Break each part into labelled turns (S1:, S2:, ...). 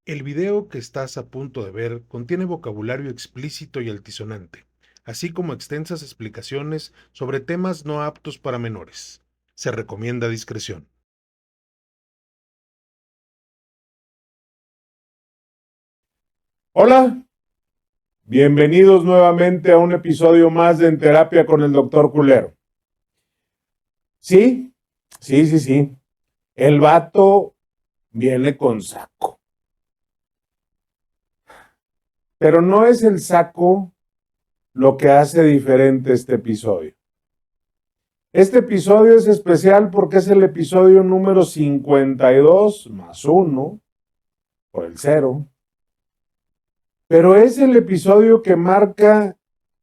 S1: El video que estás a punto de ver contiene vocabulario explícito y altisonante, así como extensas explicaciones sobre temas no aptos para menores. Se recomienda discreción.
S2: Hola, bienvenidos nuevamente a un episodio más de En Terapia con el Doctor Culero. Sí, sí. El vato viene con saco. Pero no es el saco lo que hace diferente este episodio. Este episodio es especial porque es el episodio número 52 más 1 por el 0. Pero es el episodio que marca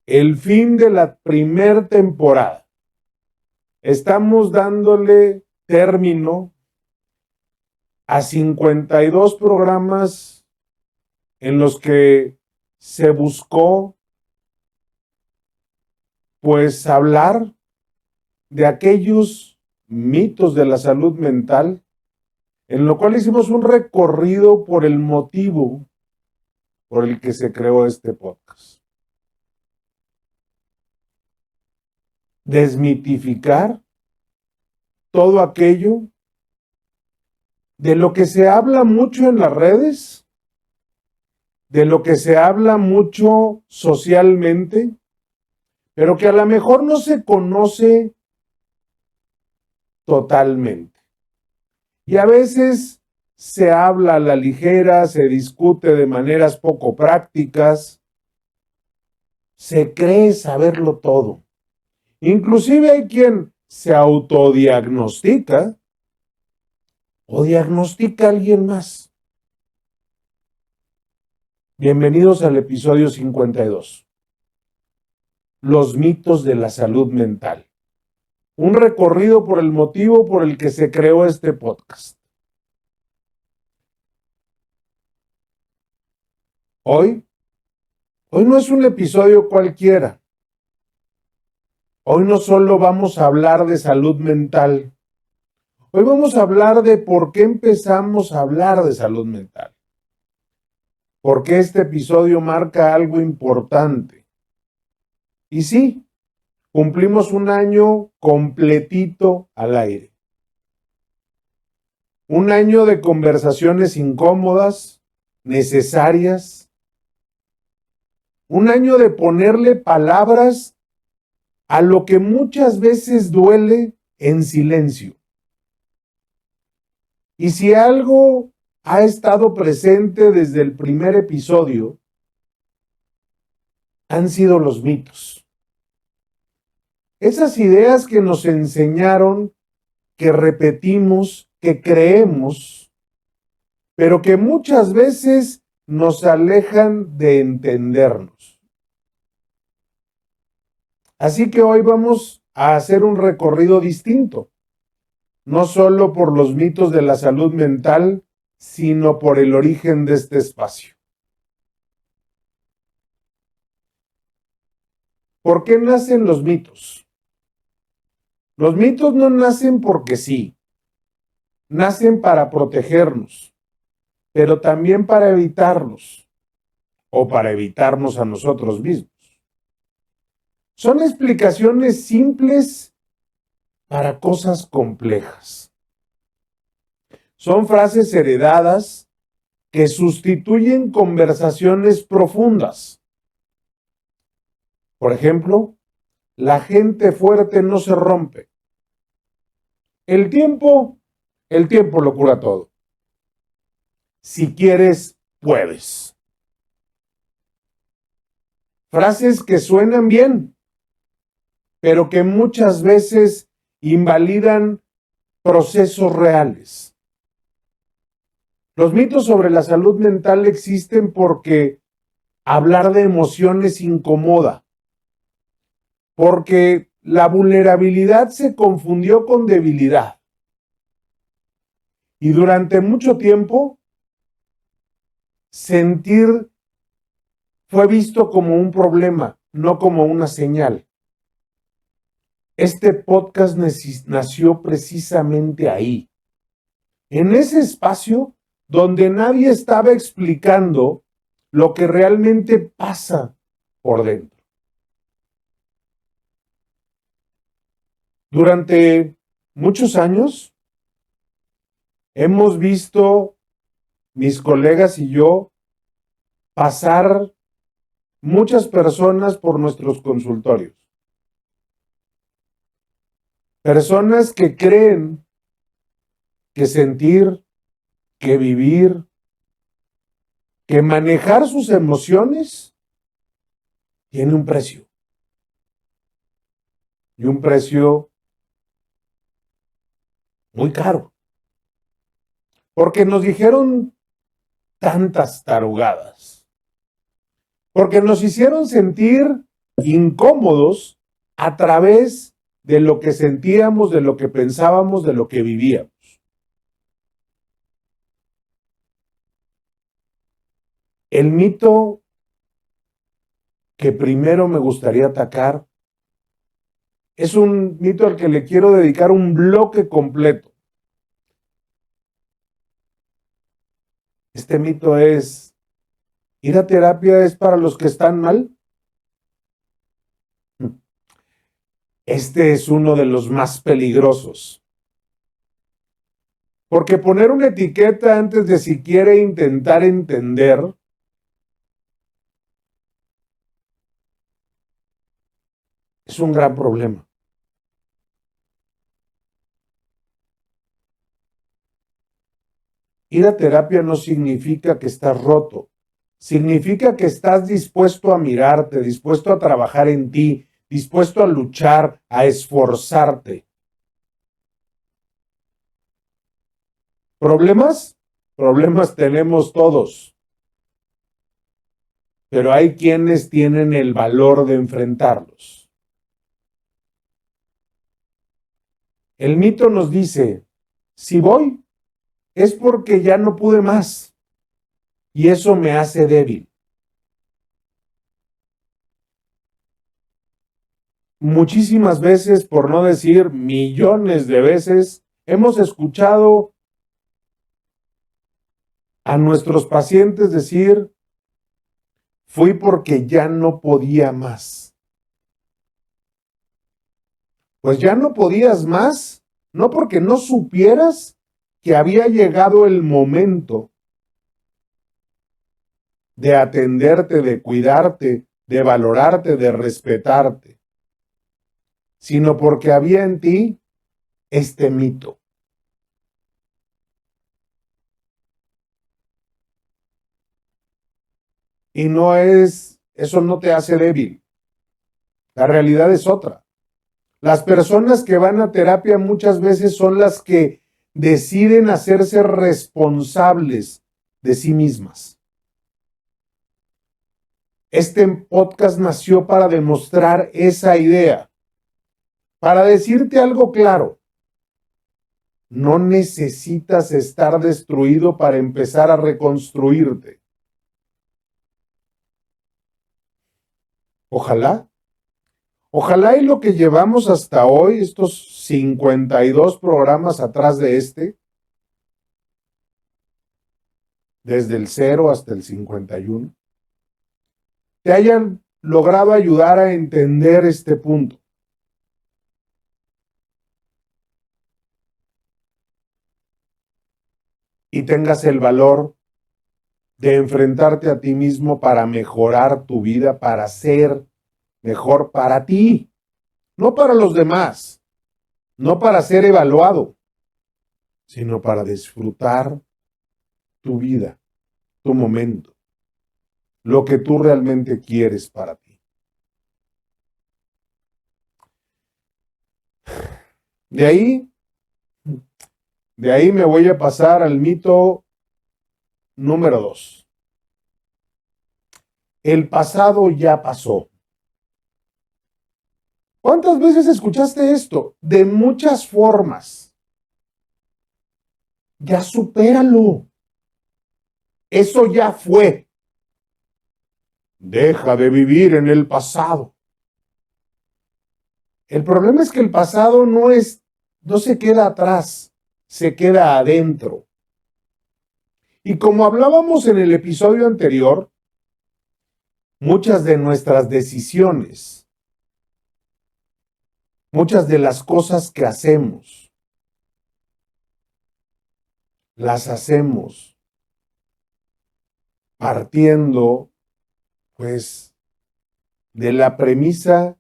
S2: el fin de la primer temporada. Estamos dándole término a 52 programas en los que se buscó pues hablar de aquellos mitos de la salud mental, en lo cual hicimos un recorrido por el motivo por el que se creó este podcast. Desmitificar todo aquello de lo que se habla mucho en las redes, de lo que se habla mucho socialmente, pero que a lo mejor no se conoce totalmente. Y a veces se habla a la ligera, se discute de maneras poco prácticas, se cree saberlo todo. Inclusive hay quien se autodiagnostica o diagnostica a alguien más. Bienvenidos al episodio 52. Los mitos de la salud mental. Un recorrido por el motivo por el que se creó este podcast. Hoy no es un episodio cualquiera. Hoy no solo vamos a hablar de salud mental. Hoy vamos a hablar de por qué empezamos a hablar de salud mental. Porque este episodio marca algo importante. Y sí, cumplimos un año completito al aire. Un año de conversaciones incómodas, necesarias. Un año de ponerle palabras a lo que muchas veces duele en silencio. Y si algo ha estado presente desde el primer episodio, han sido los mitos. Esas ideas que nos enseñaron, que repetimos, que creemos, pero que muchas veces nos alejan de entendernos. Así que hoy vamos a hacer un recorrido distinto, no solo por los mitos de la salud mental, sino por el origen de este espacio. ¿Por qué nacen los mitos? Los mitos no nacen porque sí, nacen para protegernos, pero también para evitarnos o para evitarnos a nosotros mismos. Son explicaciones simples para cosas complejas. Son frases heredadas que sustituyen conversaciones profundas. Por ejemplo, la gente fuerte no se rompe. El tiempo lo cura todo. Si quieres, puedes. Frases que suenan bien, pero que muchas veces invalidan procesos reales. Los mitos sobre la salud mental existen porque hablar de emociones incomoda, porque la vulnerabilidad se confundió con debilidad. Y durante mucho tiempo, sentir fue visto como un problema, no como una señal. Este podcast nació precisamente ahí, en ese espacio donde nadie estaba explicando lo que realmente pasa por dentro. Durante muchos años hemos visto, mis colegas y yo, pasar muchas personas por nuestros consultorios. Personas que creen que sentir, que vivir, que manejar sus emociones tiene un precio. Y un precio muy caro. Porque nos dijeron tantas tarugadas. Porque nos hicieron sentir incómodos a través de lo que sentíamos, de lo que pensábamos, de lo que vivíamos. El mito que primero me gustaría atacar es un mito al que le quiero dedicar un bloque completo. Este mito es: ¿ir a terapia es para los que están mal? Este es uno de los más peligrosos. Porque poner una etiqueta antes de siquiera intentar entender es un gran problema. Ir a terapia no significa que estás roto. Significa que estás dispuesto a mirarte, dispuesto a trabajar en ti, dispuesto a luchar, a esforzarte. ¿Problemas? Problemas tenemos todos. Pero hay quienes tienen el valor de enfrentarlos. El mito nos dice: si voy, es porque ya no pude más. Y eso me hace débil. Muchísimas veces, por no decir millones de veces, hemos escuchado a nuestros pacientes decir: fui porque ya no podía más. Pues ya no podías más, no porque no supieras que había llegado el momento de atenderte, de cuidarte, de valorarte, de respetarte, sino porque había en ti este mito. Y no es, eso no te hace débil. La realidad es otra. Las personas que van a terapia muchas veces son las que deciden hacerse responsables de sí mismas. Este podcast nació para demostrar esa idea, para decirte algo claro. No necesitas estar destruido para empezar a reconstruirte. Ojalá y lo que llevamos hasta hoy, estos 52 programas atrás de este, desde el 0 hasta el 51, te hayan logrado ayudar a entender este punto. Y tengas el valor de enfrentarte a ti mismo para mejorar tu vida, para ser mejor para ti, no para los demás, no para ser evaluado, sino para disfrutar tu vida, tu momento, lo que tú realmente quieres para ti. De ahí me voy a pasar al mito número 2. El pasado ya pasó. ¿Cuántas veces escuchaste esto? De muchas formas. Ya supéralo. Eso ya fue. Deja de vivir en el pasado. El problema es que el pasado no se queda atrás, se queda adentro. Y como hablábamos en el episodio anterior, muchas de nuestras decisiones, muchas de las cosas que hacemos, las hacemos partiendo, pues, de la premisa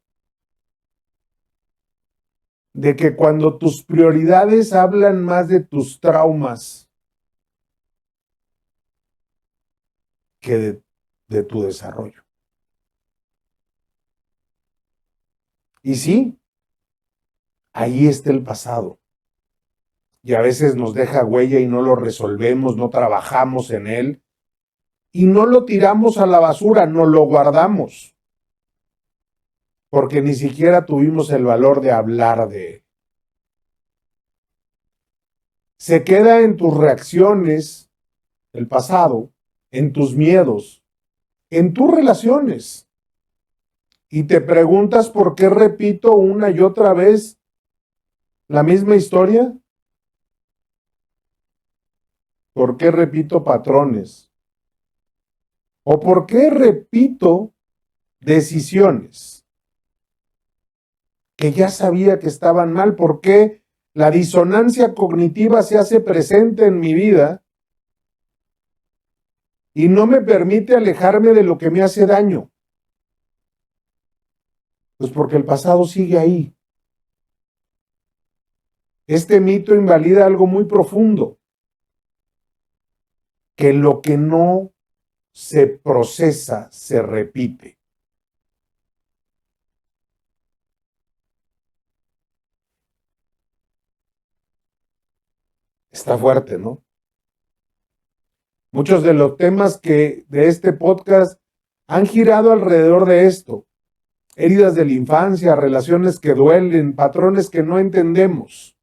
S2: de que cuando tus prioridades hablan más de tus traumas que de tu desarrollo. Y sí, ahí está el pasado. Y a veces nos deja huella y no lo resolvemos, no trabajamos en él. Y no lo tiramos a la basura, no lo guardamos. Porque ni siquiera tuvimos el valor de hablar de él. Se queda en tus reacciones, el pasado, en tus miedos, en tus relaciones. Y te preguntas por qué repito una y otra vez la misma historia. ¿Por qué repito patrones? ¿O por qué repito decisiones que ya sabía que estaban mal? ¿Por qué la disonancia cognitiva se hace presente en mi vida y no me permite alejarme de lo que me hace daño? Pues porque el pasado sigue ahí. Este mito invalida algo muy profundo, que lo que no se procesa se repite. Está fuerte, ¿no? Muchos de los temas que de este podcast han girado alrededor de esto. Heridas de la infancia, relaciones que duelen, patrones que no entendemos.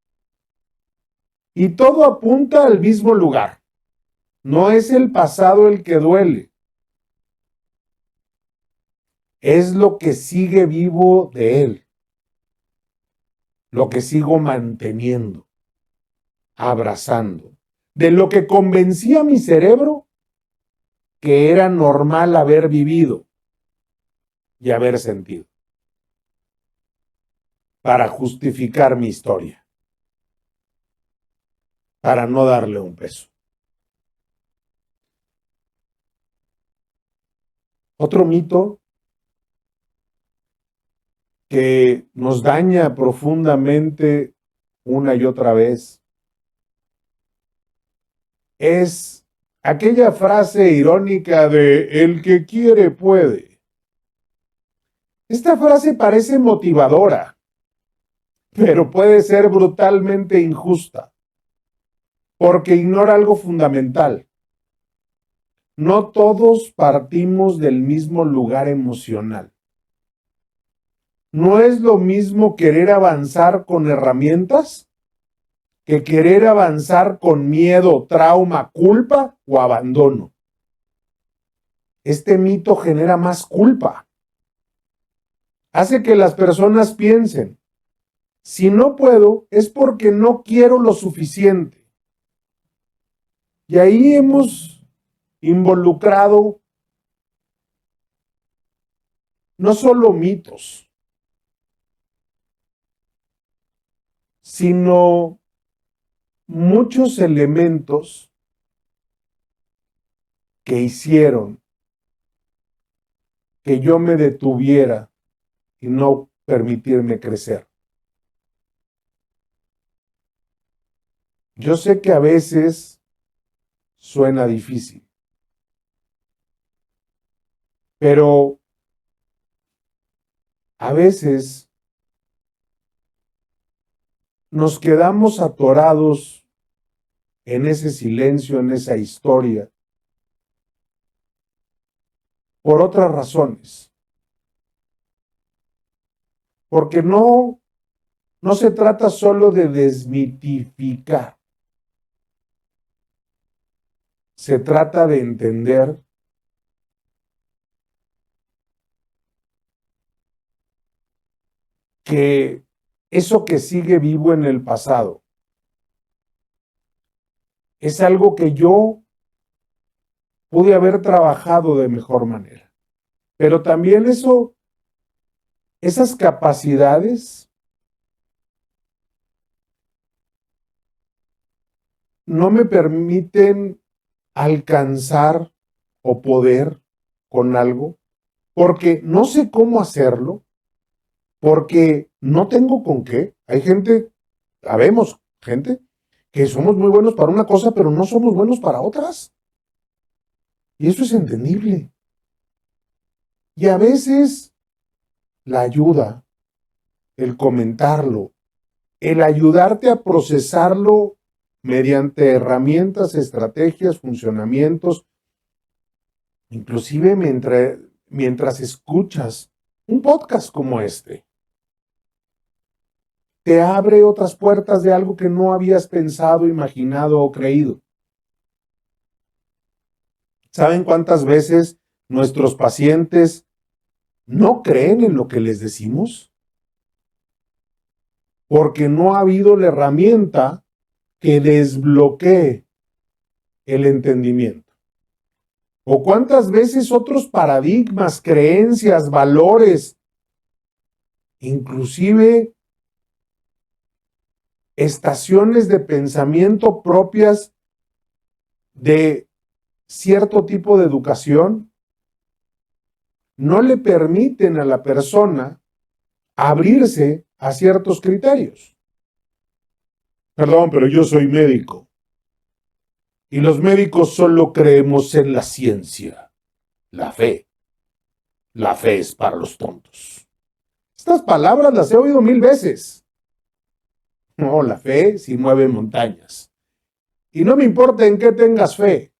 S2: Y todo apunta al mismo lugar. No es el pasado el que duele. Es lo que sigue vivo de él. Lo que sigo manteniendo, abrazando. De lo que convencía a mi cerebro que era normal haber vivido y haber sentido. Para justificar mi historia. Para no darle un peso. Otro mito que nos daña profundamente una y otra vez es aquella frase irónica de el que quiere puede. Esta frase parece motivadora, pero puede ser brutalmente injusta, porque ignora algo fundamental. No todos partimos del mismo lugar emocional. No es lo mismo querer avanzar con herramientas que querer avanzar con miedo, trauma, culpa o abandono. Este mito genera más culpa. Hace que las personas piensen, si no puedo es porque no quiero lo suficiente. Y ahí hemos involucrado no solo mitos, sino muchos elementos que hicieron que yo me detuviera y no permitirme crecer. Yo sé que a veces suena difícil, pero a veces nos quedamos atorados en ese silencio, en esa historia, por otras razones. Porque no se trata solo de desmitificar. Se trata de entender que eso que sigue vivo en el pasado es algo que yo pude haber trabajado de mejor manera. Pero también esas capacidades no me permiten alcanzar o poder con algo porque no sé cómo hacerlo, porque no tengo con qué. Hay gente, habemos gente, que somos muy buenos para una cosa, pero no somos buenos para otras. Y eso es entendible. Y a veces la ayuda, el comentarlo, el ayudarte a procesarlo mediante herramientas, estrategias, funcionamientos, inclusive mientras escuchas un podcast como este, te abre otras puertas de algo que no habías pensado, imaginado o creído. ¿Saben cuántas veces nuestros pacientes no creen en lo que les decimos? Porque no ha habido la herramienta que desbloquee el entendimiento. ¿O cuántas veces otros paradigmas, creencias, valores, inclusive estaciones de pensamiento propias de cierto tipo de educación, no le permiten a la persona abrirse a ciertos criterios? Perdón, pero yo soy médico. Y los médicos solo creemos en la ciencia, la fe. La fe es para los tontos. Estas palabras las he oído 1000 veces. No, la fe sí mueve montañas. Y no me importa en qué tengas fe,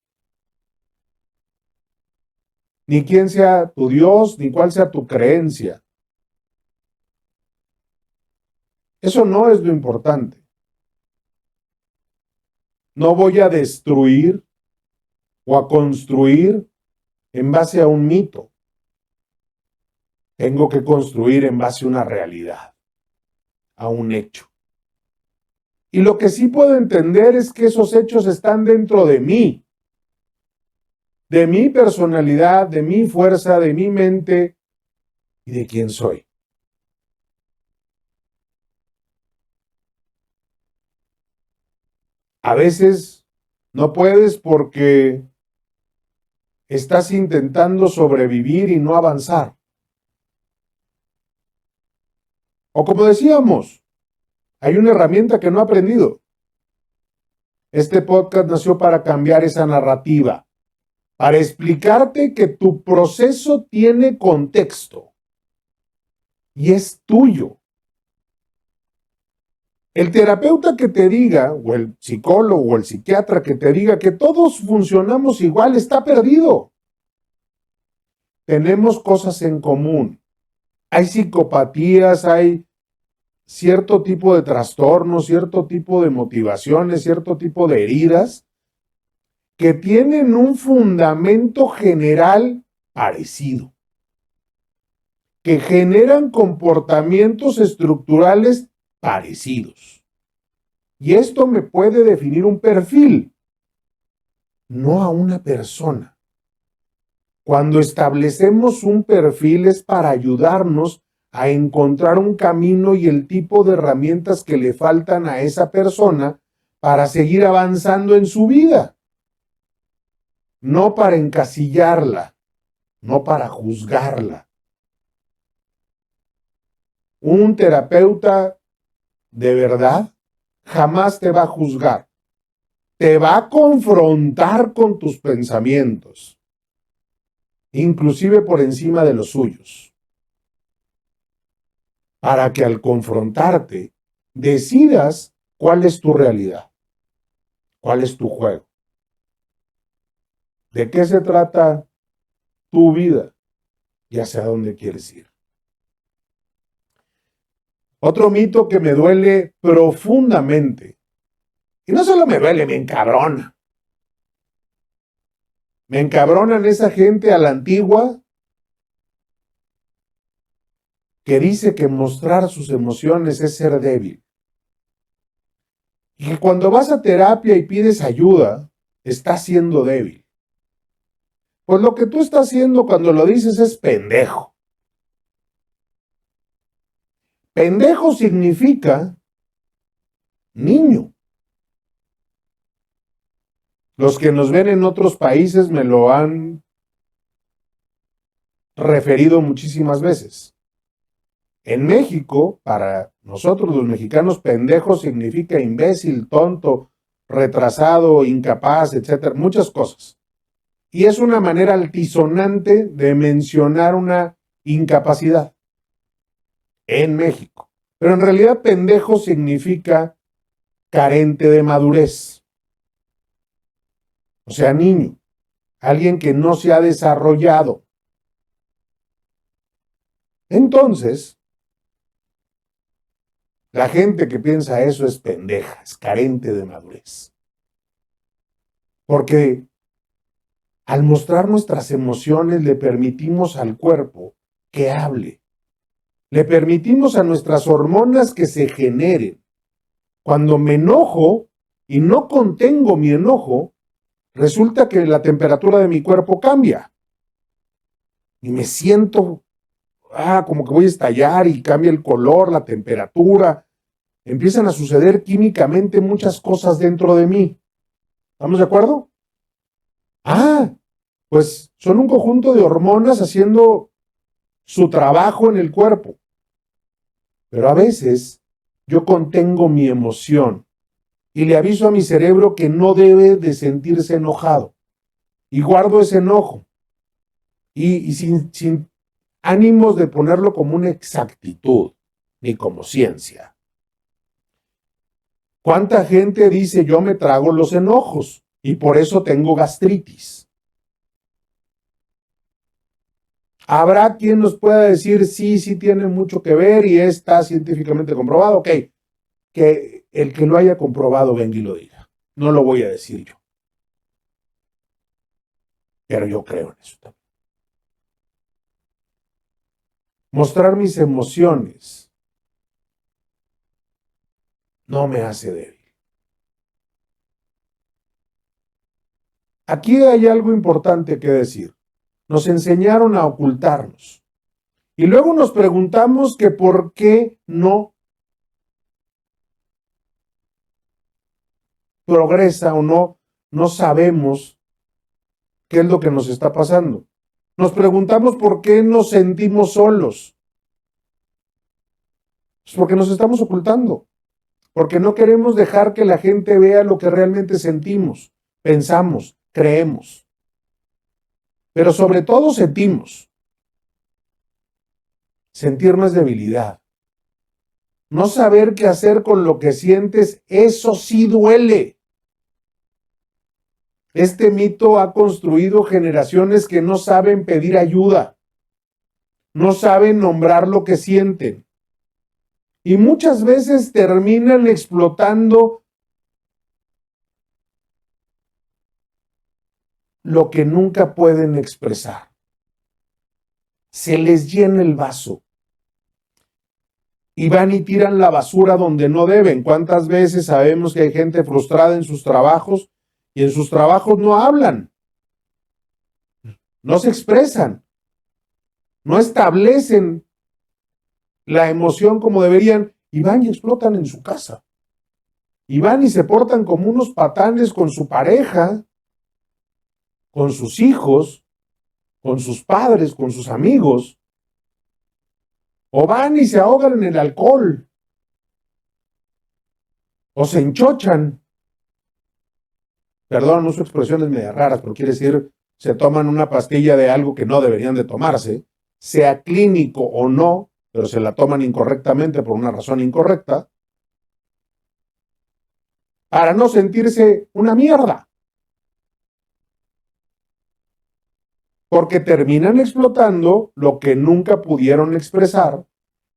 S2: ni quién sea tu Dios, ni cuál sea tu creencia. Eso no es lo importante. No voy a destruir o a construir en base a un mito. Tengo que construir en base a una realidad, a un hecho. Y lo que sí puedo entender es que esos hechos están dentro de mí, de mi personalidad, de mi fuerza, de mi mente y de quién soy. A veces no puedes porque estás intentando sobrevivir y no avanzar. O como decíamos, hay una herramienta que no he aprendido. Este podcast nació para cambiar esa narrativa, para explicarte que tu proceso tiene contexto y es tuyo. El terapeuta que te diga, o el psicólogo o el psiquiatra que te diga que todos funcionamos igual, está perdido. Tenemos cosas en común. Hay psicopatías, hay cierto tipo de trastornos, cierto tipo de motivaciones, cierto tipo de heridas que tienen un fundamento general parecido, que generan comportamientos estructurales parecidos. Y esto me puede definir un perfil, no a una persona. Cuando establecemos un perfil es para ayudarnos a encontrar un camino y el tipo de herramientas que le faltan a esa persona para seguir avanzando en su vida. No para encasillarla, no para juzgarla. Un terapeuta de verdad jamás te va a juzgar. Te va a confrontar con tus pensamientos, inclusive por encima de los suyos, para que al confrontarte decidas cuál es tu realidad, cuál es tu juego, de qué se trata tu vida y hacia dónde quieres ir. Otro mito que me duele profundamente, y no solo me duele, me encabrona. Me encabronan esa gente a la antigua que dice que mostrar sus emociones es ser débil. Y que cuando vas a terapia y pides ayuda, estás siendo débil. Pues lo que tú estás haciendo cuando lo dices es pendejo. Pendejo significa niño. Los que nos ven en otros países me lo han referido muchísimas veces. En México, para nosotros los mexicanos, pendejo significa imbécil, tonto, retrasado, incapaz, etcétera, muchas cosas. Y es una manera altisonante de mencionar una incapacidad en México. Pero en realidad pendejo significa carente de madurez. O sea, niño, alguien que no se ha desarrollado. Entonces, la gente que piensa eso es pendeja, es carente de madurez. Porque al mostrar nuestras emociones le permitimos al cuerpo que hable. Le permitimos a nuestras hormonas que se generen. Cuando me enojo y no contengo mi enojo, resulta que la temperatura de mi cuerpo cambia. Y me siento como que voy a estallar y cambia el color, la temperatura. Empiezan a suceder químicamente muchas cosas dentro de mí. ¿Estamos de acuerdo? Pues son un conjunto de hormonas haciendo su trabajo en el cuerpo. Pero a veces yo contengo mi emoción y le aviso a mi cerebro que no debe de sentirse enojado. Y guardo ese enojo. Y sin ánimos de ponerlo como una exactitud, ni como ciencia. ¿Cuánta gente dice yo me trago los enojos y por eso tengo gastritis? Habrá quien nos pueda decir sí tiene mucho que ver y está científicamente comprobado. Ok, que el que lo haya comprobado venga y lo diga. No lo voy a decir yo. Pero yo creo en eso también. Mostrar mis emociones no me hace débil. Aquí hay algo importante que decir. Nos enseñaron a ocultarnos. Y luego nos preguntamos que por qué no progresa o no sabemos qué es lo que nos está pasando. Nos preguntamos por qué nos sentimos solos. Es porque nos estamos ocultando. Porque no queremos dejar que la gente vea lo que realmente sentimos, pensamos, creemos. Pero sobre todo sentimos. Sentir no es debilidad. No saber qué hacer con lo que sientes, eso sí duele. Este mito ha construido generaciones que no saben pedir ayuda, no saben nombrar lo que sienten y muchas veces terminan explotando lo que nunca pueden expresar. Se les llena el vaso y van y tiran la basura donde no deben. ¿Cuántas veces sabemos que hay gente frustrada en sus trabajos y en sus trabajos no hablan? No se expresan, no establecen la emoción como deberían y van y explotan en su casa. Y van y se portan como unos patanes con su pareja, con sus hijos, con sus padres, con sus amigos. O van y se ahogan en el alcohol. O se enchochan. Perdón, uso expresiones medio raras, pero quiere decir, se toman una pastilla de algo que no deberían de tomarse, sea clínico o no, pero se la toman incorrectamente por una razón incorrecta, para no sentirse una mierda. Porque terminan explotando lo que nunca pudieron expresar,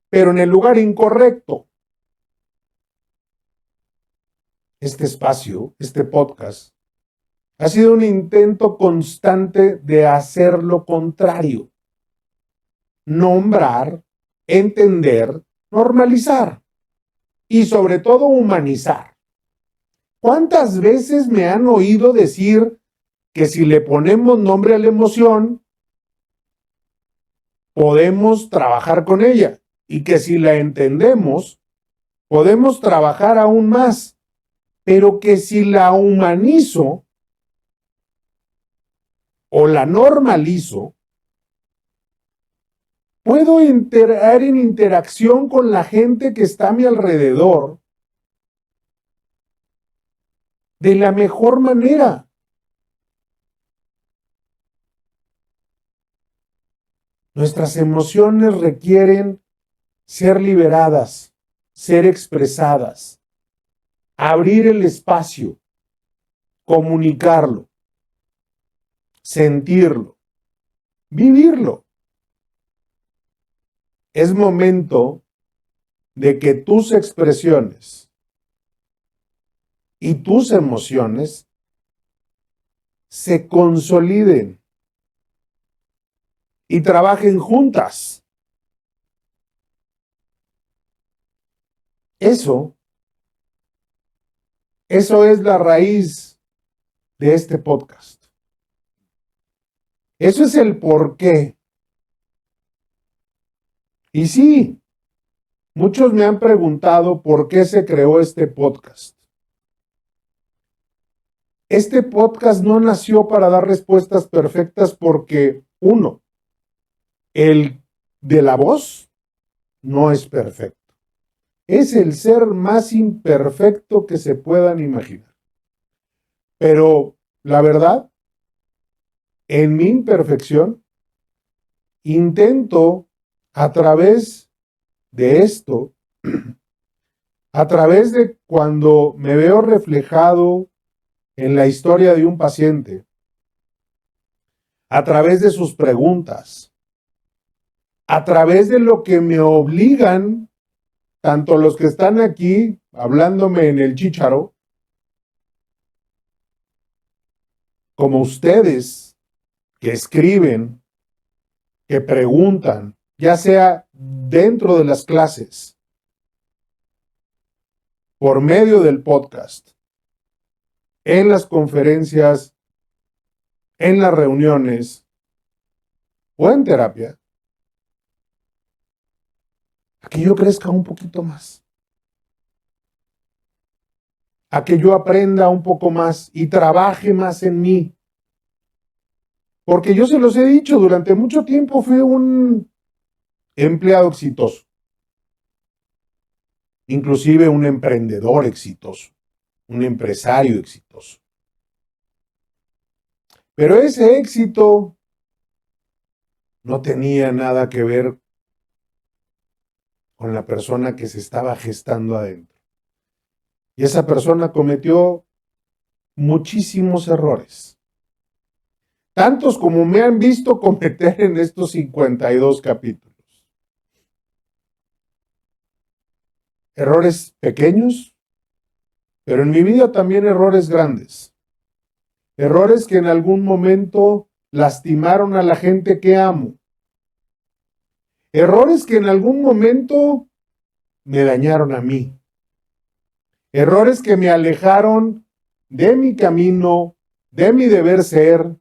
S2: pero en el lugar incorrecto. Este espacio, este podcast, ha sido un intento constante de hacer lo contrario. Nombrar, entender, normalizar y sobre todo humanizar. ¿Cuántas veces me han oído decir que si le ponemos nombre a la emoción, podemos trabajar con ella y que si la entendemos, podemos trabajar aún más, pero que si la humanizo o la normalizo, puedo entrar en interacción con la gente que está a mi alrededor de la mejor manera. Nuestras emociones requieren ser liberadas, ser expresadas, abrir el espacio, comunicarlo, sentirlo, vivirlo. Es momento de que tus expresiones y tus emociones se consoliden y trabajen juntas. Eso es la raíz de este podcast. Eso es el porqué. Y sí, muchos me han preguntado por qué se creó este podcast. Este podcast no nació para dar respuestas perfectas porque, uno, el de la voz no es perfecto. Es el ser más imperfecto que se puedan imaginar. Pero la verdad, en mi imperfección, intento a través de esto, a través de cuando me veo reflejado en la historia de un paciente, a través de sus preguntas, a través de lo que me obligan, tanto los que están aquí hablándome en el chícharo, como ustedes que escriben, que preguntan, ya sea dentro de las clases, por medio del podcast, en las conferencias, en las reuniones o en terapia, a que yo crezca un poquito más, a que yo aprenda un poco más y trabaje más en mí. Porque yo se los he dicho, durante mucho tiempo fui un empleado exitoso, inclusive un emprendedor exitoso, un empresario exitoso. Pero ese éxito no tenía nada que ver con la persona que se estaba gestando adentro. Y esa persona cometió muchísimos errores, tantos como me han visto cometer en estos 52 capítulos. Errores pequeños, pero en mi vida también errores grandes. Errores que en algún momento lastimaron a la gente que amo. Errores que en algún momento me dañaron a mí. Errores que me alejaron de mi camino, de mi deber ser,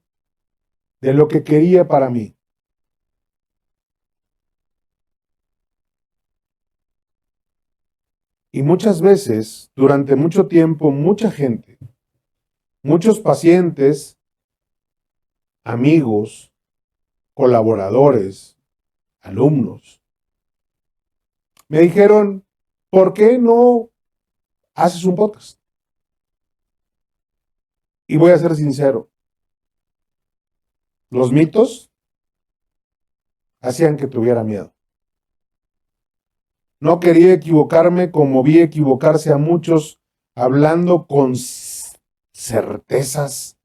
S2: de lo que quería para mí. Y muchas veces, durante mucho tiempo, mucha gente, muchos pacientes, amigos, colaboradores, alumnos, me dijeron, ¿por qué no haces un podcast? Y voy a ser sincero, los mitos hacían que tuviera miedo. No quería equivocarme como vi equivocarse a muchos hablando con certezas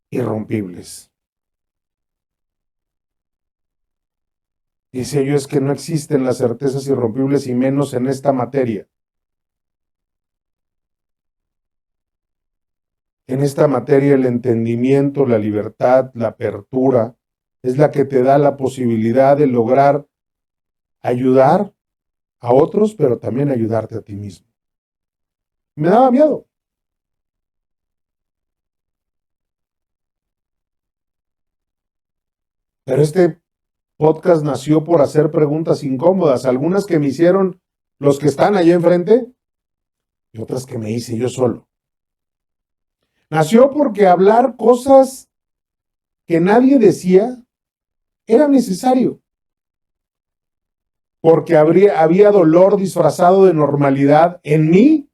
S2: irrompibles. Dice yo, es que no existen las certezas irrompibles y menos en esta materia. En esta materia el entendimiento, la libertad, la apertura es la que te da la posibilidad de lograr ayudar a otros, pero también ayudarte a ti mismo. Me daba miedo. Pero este podcast nació por hacer preguntas incómodas, algunas que me hicieron los que están allá enfrente y otras que me hice yo solo. Nació porque hablar cosas que nadie decía era necesario. Porque había dolor disfrazado de normalidad en mí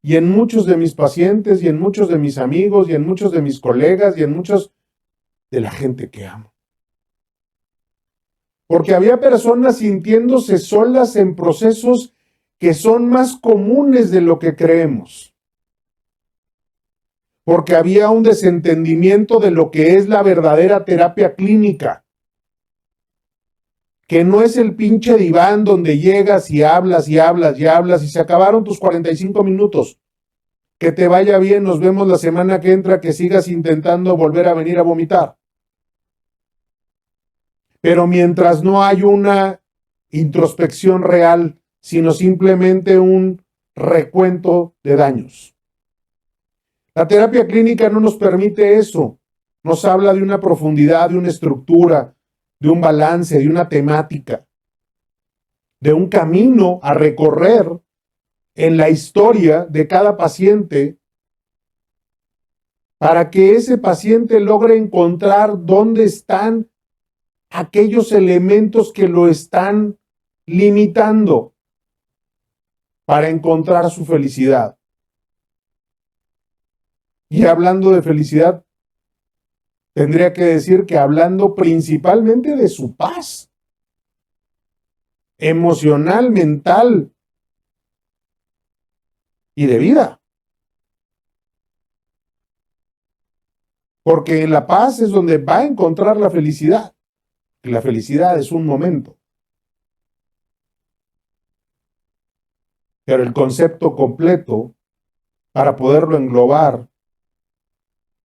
S2: y en muchos de mis pacientes y en muchos de mis amigos y en muchos de mis colegas y en muchos de la gente que amo. Porque había personas sintiéndose solas en procesos que son más comunes de lo que creemos. Porque había un desentendimiento de lo que es la verdadera terapia clínica. Que no es el pinche diván donde llegas y hablas y hablas y hablas y se acabaron tus 45 minutos. Que te vaya bien, nos vemos la semana que entra, que sigas intentando volver a venir a vomitar. Pero mientras no hay una introspección real, sino simplemente un recuento de daños. La terapia clínica no nos permite eso. Nos habla de una profundidad, de una estructura, de un balance, de una temática, de un camino a recorrer en la historia de cada paciente para que ese paciente logre encontrar dónde están aquellos elementos que lo están limitando para encontrar su felicidad. Y hablando de felicidad, tendría que decir que hablando principalmente de su paz emocional, mental y de vida. Porque en la paz es donde va a encontrar la felicidad. Y la felicidad es un momento. Pero el concepto completo, para poderlo englobar,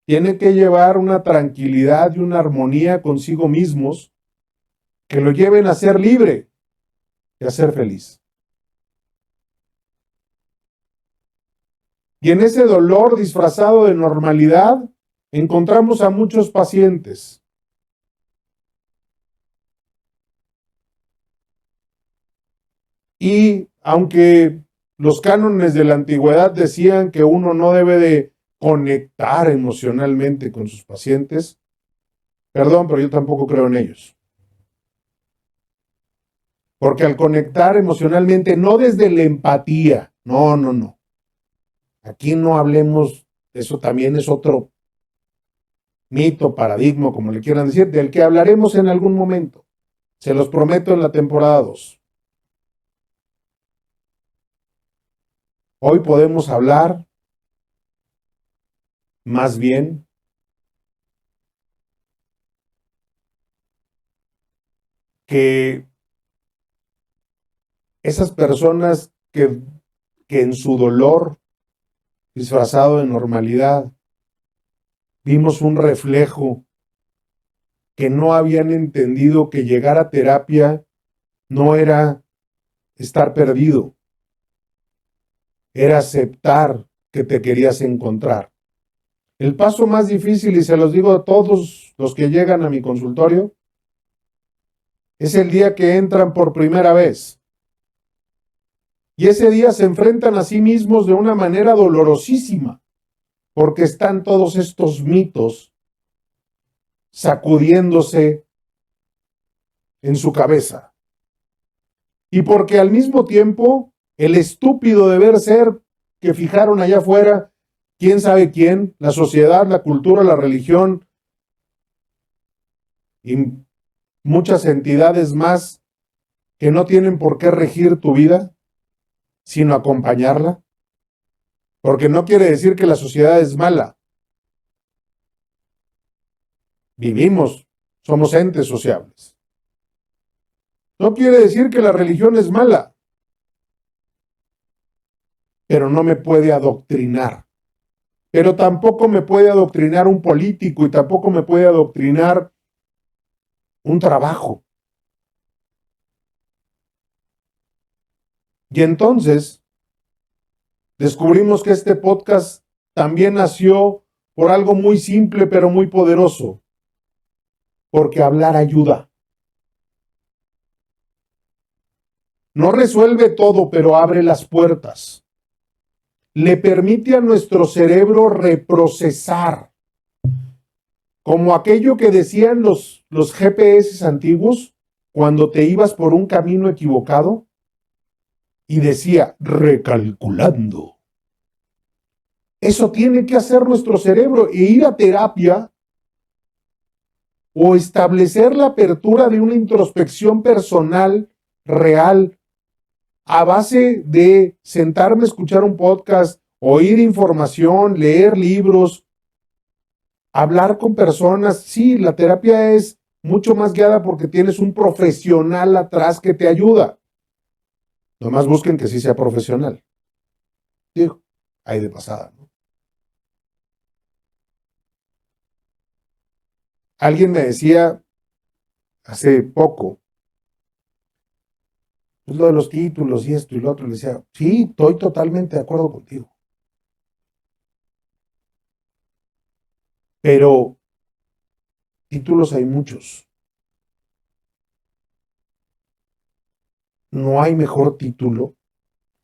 S2: tiene que llevar una tranquilidad y una armonía consigo mismos que lo lleven a ser libre y a ser feliz. Y en ese dolor disfrazado de normalidad encontramos a muchos pacientes. Y aunque los cánones de la antigüedad decían que uno no debe de conectar emocionalmente con sus pacientes, perdón, pero yo tampoco creo en ellos. Porque al conectar emocionalmente, no desde la empatía, no. Aquí no hablemos, eso también es otro mito, paradigma, como le quieran decir, del que hablaremos en algún momento. Se los prometo en la temporada 2. Hoy podemos hablar más bien que esas personas que en su dolor disfrazado de normalidad vimos un reflejo que no habían entendido que llegar a terapia no era estar perdido, era aceptar que te querías encontrar. El paso más difícil, y se los digo a todos los que llegan a mi consultorio, es el día que entran por primera vez. Y ese día se enfrentan a sí mismos de una manera dolorosísima, porque están todos estos mitos sacudiéndose en su cabeza. Y porque al mismo tiempo el estúpido deber ser que fijaron allá afuera, quién sabe quién, la sociedad, la cultura, la religión y muchas entidades más que no tienen por qué regir tu vida, sino acompañarla. Porque no quiere decir que la sociedad es mala. Vivimos, somos entes sociables. No quiere decir que la religión es mala, pero no me puede adoctrinar. Pero tampoco me puede adoctrinar un político y tampoco me puede adoctrinar un trabajo. Y entonces descubrimos que este podcast también nació por algo muy simple pero muy poderoso. porque hablar ayuda. No resuelve todo, pero abre las puertas. Le permite a nuestro cerebro reprocesar. Como aquello que decían los GPS antiguos, cuando te ibas por un camino equivocado, y decía, recalculando. Eso tiene que hacer nuestro cerebro, e ir a terapia o establecer la apertura de una introspección personal real a base de sentarme a escuchar un podcast, oír información, leer libros, hablar con personas. Sí, la terapia es mucho más guiada porque tienes un profesional atrás que te ayuda. Nomás busquen que sí sea profesional. Digo, hay de pasada, ¿no? Alguien me decía hace poco, pues lo de los títulos y esto y lo otro, le decía, sí, estoy totalmente de acuerdo contigo. Pero títulos hay muchos. No hay mejor título,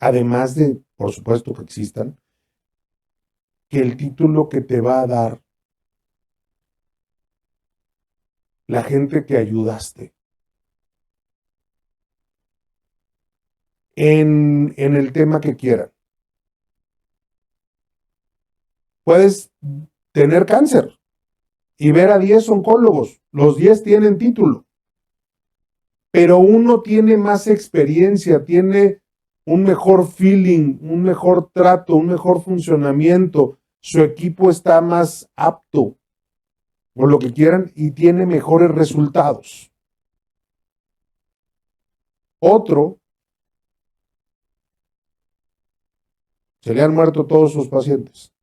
S2: además de, por supuesto que existan, que el título que te va a dar la gente que ayudaste en el tema que quieran. Puedes tener cáncer y ver a 10 oncólogos, los 10 tienen título, pero uno tiene más experiencia, tiene un mejor feeling, un mejor trato, un mejor funcionamiento, su equipo está más apto, o lo que quieran, y tiene mejores resultados. Otro, se le han muerto todos sus pacientes.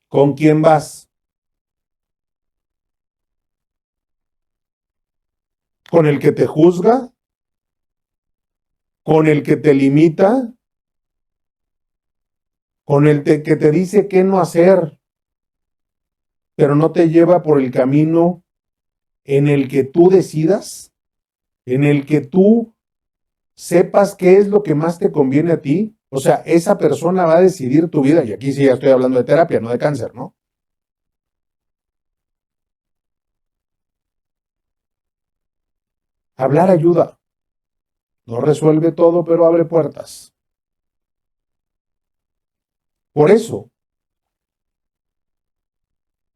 S2: ¿Con quién vas? ¿Con el que te juzga? ¿Con el que te limita? ¿Con el que te dice qué no hacer, pero no te lleva por el camino en el que tú decidas, en el que tú sepas qué es lo que más te conviene a ti? O sea, esa persona va a decidir tu vida, y aquí sí ya estoy hablando de terapia, no de cáncer, ¿no? Hablar ayuda. No resuelve todo, pero abre puertas. Por eso,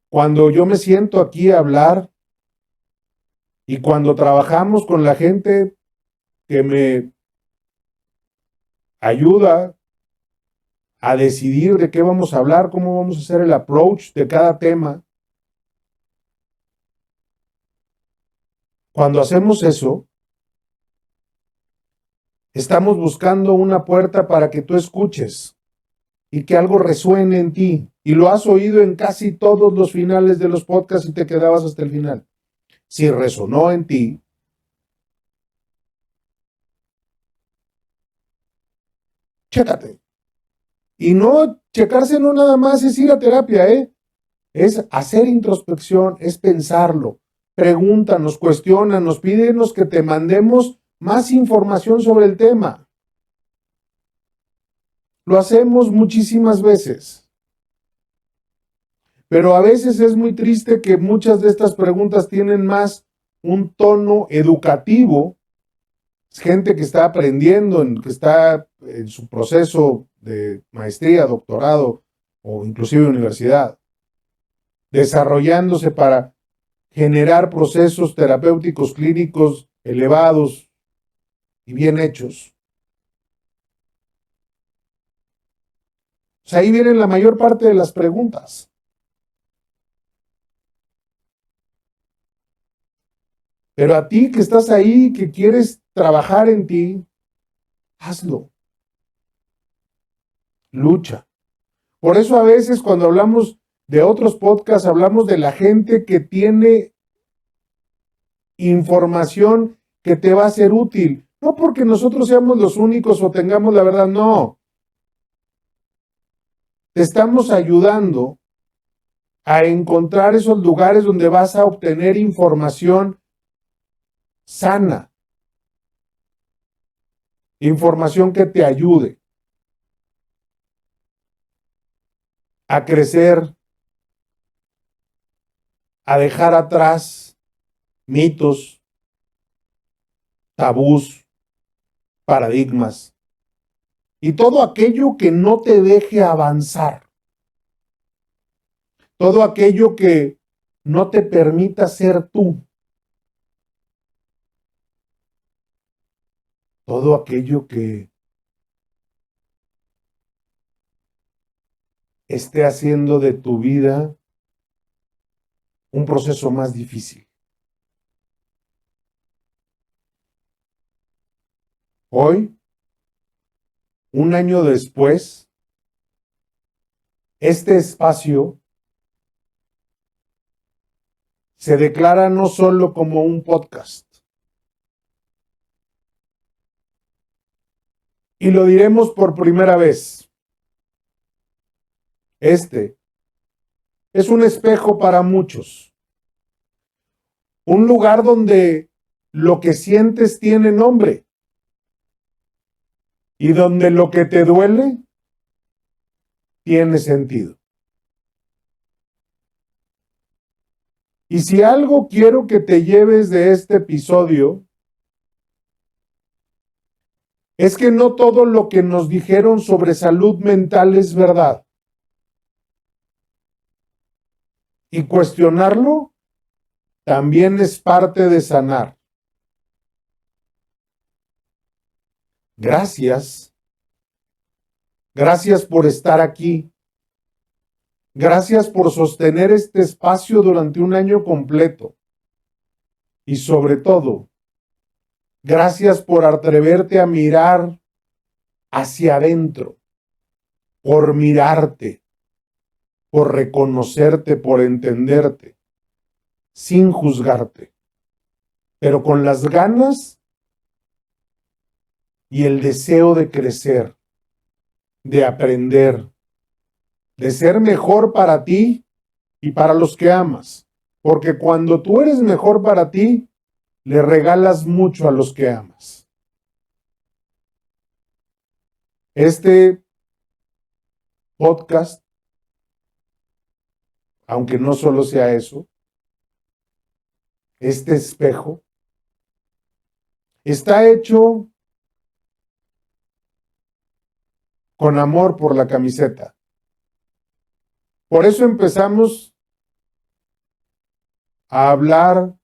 S2: cuando yo me siento aquí a hablar y cuando trabajamos con la gente que me ayuda a decidir de qué vamos a hablar, cómo vamos a hacer el approach de cada tema, cuando hacemos eso, estamos buscando una puerta para que tú escuches y que algo resuene en ti. Y lo has oído en casi todos los finales de los podcasts y te quedabas hasta el final. Si resonó en ti, chécate. Y no, checarse no nada más es ir a terapia, es hacer introspección, es pensarlo. Pregúntanos, cuestiónanos, pídenos que te mandemos más información sobre el tema. Lo hacemos muchísimas veces. Pero a veces es muy triste que muchas de estas preguntas tienen más un tono educativo. Es gente que está aprendiendo, que está en su proceso de maestría, doctorado o inclusive universidad, desarrollándose para generar procesos terapéuticos clínicos elevados y bien hechos. O sea, ahí vienen la mayor parte de las preguntas. Pero a ti que estás ahí, que quieres trabajar en ti, hazlo. Lucha. Por eso a veces cuando hablamos de otros podcasts, hablamos de la gente que tiene información que te va a ser útil. No porque nosotros seamos los únicos o tengamos la verdad, no. Te estamos ayudando a encontrar esos lugares donde vas a obtener información sana, información que te ayude a crecer, a dejar atrás mitos, tabús, paradigmas y todo aquello que no te deje avanzar, todo aquello que no te permita ser tú, todo aquello que esté haciendo de tu vida un proceso más difícil. Hoy, un año después, este espacio se declara no solo como un podcast, y lo diremos por primera vez. Este es un espejo para muchos, un lugar donde lo que sientes tiene nombre y donde lo que te duele tiene sentido. Y si algo quiero que te lleves de este episodio, es que no todo lo que nos dijeron sobre salud mental es verdad. Y cuestionarlo también es parte de sanar. Gracias. Gracias por estar aquí. Gracias por sostener este espacio durante un año completo. Y sobre todo, gracias por atreverte a mirar hacia adentro, por mirarte, por reconocerte, por entenderte, sin juzgarte, pero con las ganas y el deseo de crecer, de aprender, de ser mejor para ti y para los que amas. Porque cuando tú eres mejor para ti, le regalas mucho a los que amas. Este podcast, aunque no solo sea eso, este espejo, está hecho con amor por la camiseta. Por eso empezamos a hablar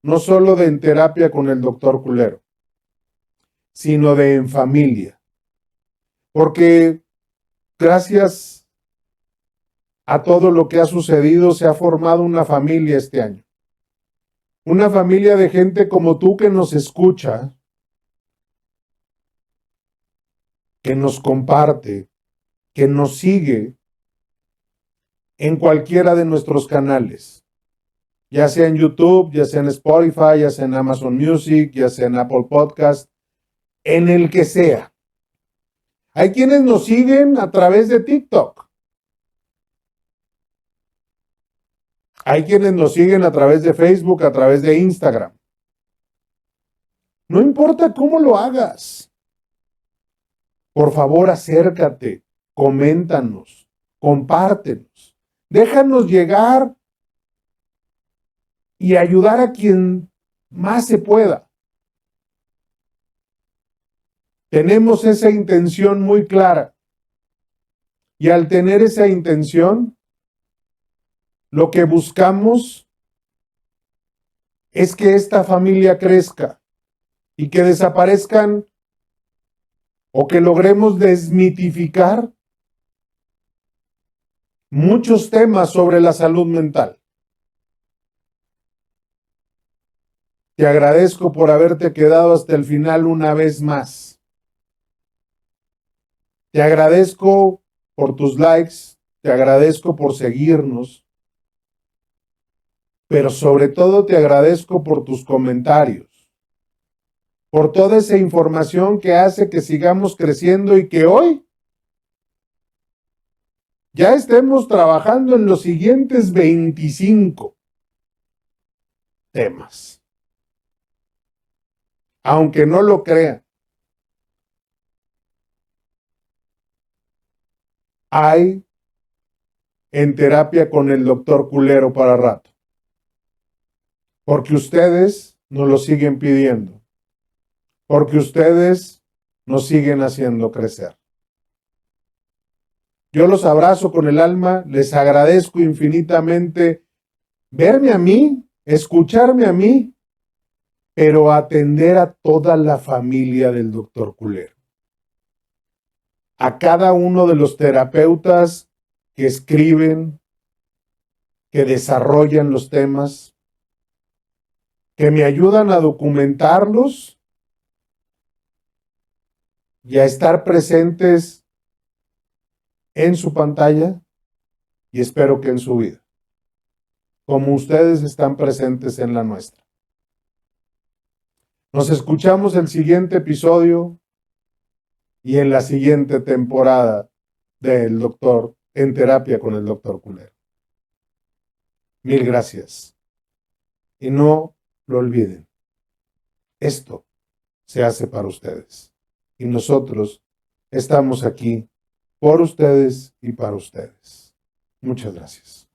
S2: no solo de en terapia con el doctor Culero, sino de en familia. Porque gracias a todo lo que ha sucedido, se ha formado una familia este año. Una familia de gente como tú que nos escucha, que nos comparte, que nos sigue en cualquiera de nuestros canales, ya sea en YouTube, ya sea en Spotify, ya sea en Amazon Music, ya sea en Apple Podcast, en el que sea. Hay quienes nos siguen a través de TikTok. Hay quienes nos siguen a través de Facebook, a través de Instagram. No importa cómo lo hagas. Por favor, acércate, coméntanos, compártenos. Déjanos llegar y ayudar a quien más se pueda. Tenemos esa intención muy clara. Y al tener esa intención, lo que buscamos es que esta familia crezca y que desaparezcan o que logremos desmitificar muchos temas sobre la salud mental. Te agradezco por haberte quedado hasta el final una vez más. Te agradezco por tus likes, te agradezco por seguirnos, pero sobre todo te agradezco por tus comentarios, por toda esa información que hace que sigamos creciendo y que hoy ya estemos trabajando en los siguientes 25 temas. Aunque no lo crean, hay en terapia con el doctor Culero para rato. Porque ustedes nos lo siguen pidiendo. Porque ustedes nos siguen haciendo crecer. Yo los abrazo con el alma, les agradezco infinitamente verme a mí, escucharme a mí, pero atender a toda la familia del doctor Culero. A cada uno de los terapeutas que escriben, que desarrollan los temas, que me ayudan a documentarlos y a estar presentes en su pantalla y espero que en su vida, como ustedes están presentes en la nuestra. Nos escuchamos el siguiente episodio y en la siguiente temporada del doctor en terapia con el doctor Culero. Mil gracias. Y no lo olviden, esto se hace para ustedes. Y nosotros estamos aquí por ustedes y para ustedes. Muchas gracias.